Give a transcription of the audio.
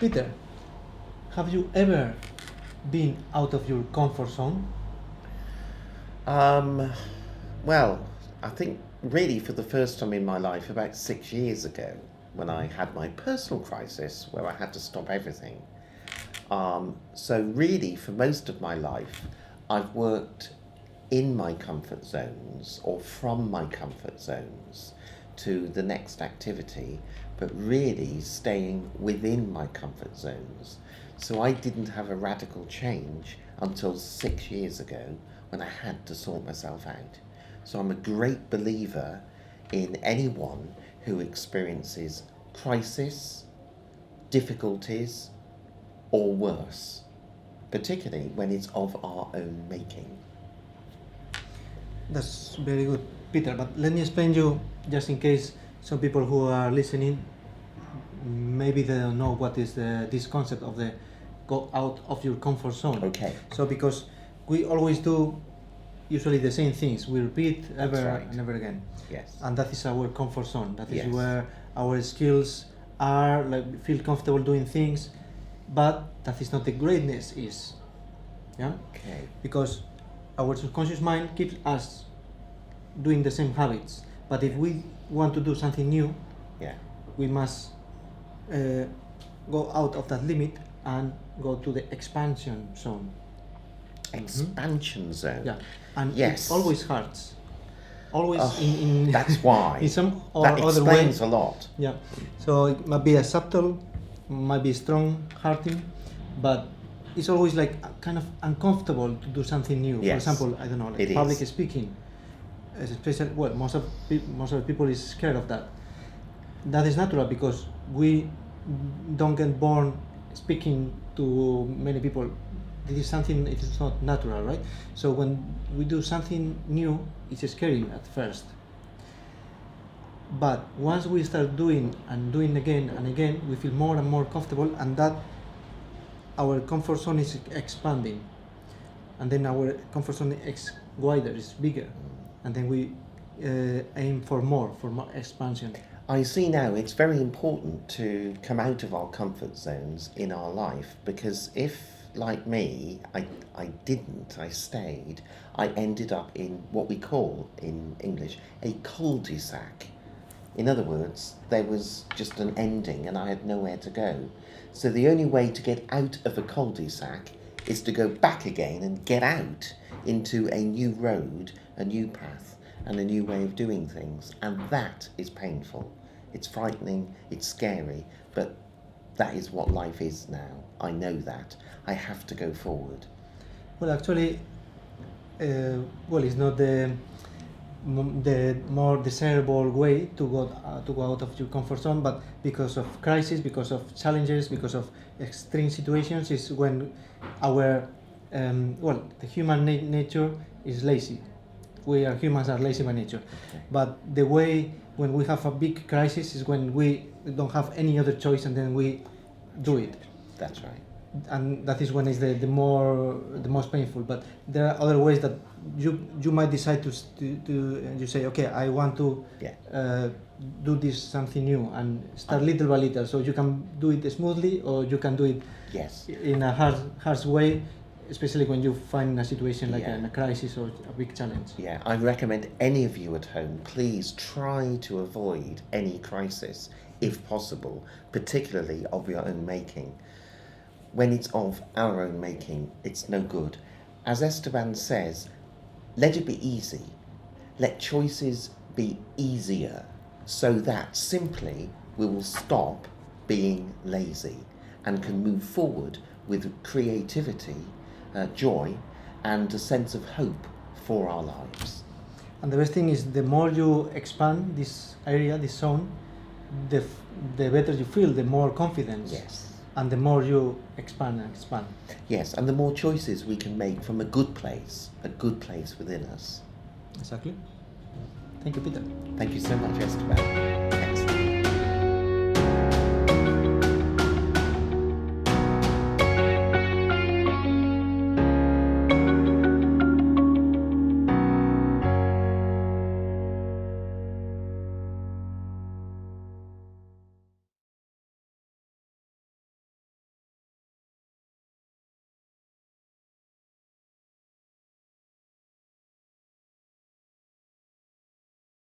Peter, have you ever been out of your comfort zone? Well, I think really for the first time in my life about 6 years ago when I had my personal crisis where I had to stop everything. So really for most of my life I've worked in my comfort zones or from my comfort zones to the next activity, but really staying within my comfort zones. So I didn't have a radical change until 6 years ago when I had to sort myself out. So I'm a great believer in anyone who experiences crisis, difficulties, or worse, particularly when it's of our own making. That's very good, Peter. But let me explain you, just in case some people who are listening, maybe they don't know what is this concept of the go out of your comfort zone. Okay. So because we always do usually the same things, we repeat ever right. and ever again. Yes. And that is our comfort zone. That is Yes. where our skills are, like feel comfortable doing things, but that is not the greatness is. Yeah? Okay. Because our subconscious mind keeps us doing the same habits. But if we want to do something new, Yeah. we must go out of that limit and go to the expansion zone. Expansion zone. Yeah, and Yes. it always hurts. Always Oh, in that's why. in some or That other way. explains a lot. Yeah, so it might be a subtle, might be strong, hurting, but it's always like kind of uncomfortable to do something new. Yes. For example, I don't know, like It public is. speaking. Especially, well, most of the people is scared of that. That is natural because we don't get born speaking to many people. This is something, it is not natural, right? So when we do something new, it's scary at first. But once we start doing and doing again and again, we feel more and more comfortable, and that our comfort zone is expanding. And then our comfort zone is wider, is bigger. And then we aim for more expansion. I see now it's very important to come out of our comfort zones in our life, because if, like me, I stayed, I ended up in what we call in English a cul-de-sac. In other words, there was just an ending and I had nowhere to go. So the only way to get out of a cul-de-sac is to go back again and get out into a new road, a new path, and a new way of doing things. And that is painful. It's frightening, it's scary, but that is what life is now. I know that. I have to go forward. Well, actually, it's not the more desirable way to go out of your comfort zone, but because of crisis, because of challenges, because of extreme situations, is when our the human nature is lazy. We are humans are lazy by nature, Okay. but the way when we have a big crisis is when we don't have any other choice, and then we do it. That's right. And that is when it's the most painful. But there are other ways that you might decide to you say, okay, I want to do this something new and start little by little. So you can do it smoothly, or you can do it Yes. in a harsh way, especially when you find a situation like Yeah. a crisis or a big challenge. Yeah, I recommend any of you at home, please try to avoid any crisis, if possible, particularly of your own making. When it's of our own making, it's no good. As Esteban says, let it be easy. Let choices be easier, so that simply we will stop being lazy and can move forward with creativity, joy, and a sense of hope for our lives. And the best thing is, the more you expand this area, this zone, the better you feel, the more confidence. Yes. And the more you expand and expand. Yes, and the more choices we can make from a good place within us. Exactly. Thank you, Peter. Thank you so much, Esteban. Excellent.